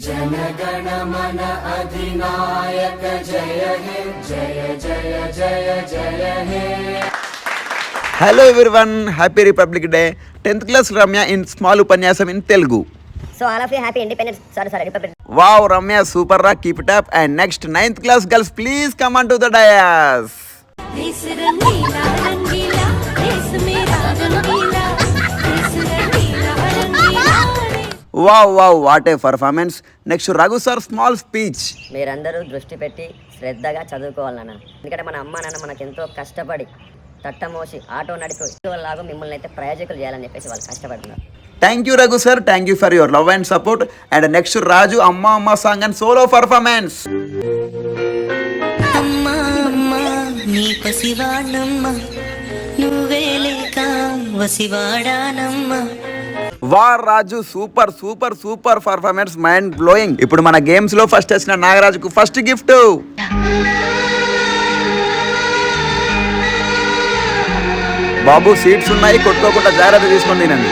जनगणमन अधिनायक जय हे जय जय जय जय हे. Hello everyone, happy Republic Day. 10th class Ramya in small upanyasam in Telugu. So all of you happy independence. Sorry, Republic. Wow, Ramya, super rock, keep it up. And next 9th class girls, please come on to the dais. Wow, what a performance. Next Raghu sir, small speech. మీరందరూ దృష్టి పెట్టి శ్రద్ధగా చదువుకోవాలన్న, ఎందుకంటే మన అమ్మ నాన్న మనకు ఎంతో కష్టపడి తట్టమోసి ఆటో నడిపి లాగా మిమ్మల్ని అయితే ప్రయోజకులు చేయాలని చెప్పేసి వాళ్ళు కష్టపడుతున్నారు. Thank you Raghu sir, thank you for your love and support. And next Raju Amma Amma song and solo performance. అమ్మా అమ్మా నీ పసివాణమ్మ నువ్వే లేక వసివాడానమ్మ. Wow Raju, super performance, mind blowing. ఇప్పుడు మన గేమ్స్ లో ఫస్ట్ వచ్చిన నాగరాజుకు ఫస్ట్ గిఫ్ట్. బాబు సీట్స్ ఉన్నాయి, కొట్టుకోకుండా జాగ్రత్త తీసుకొని తినండి.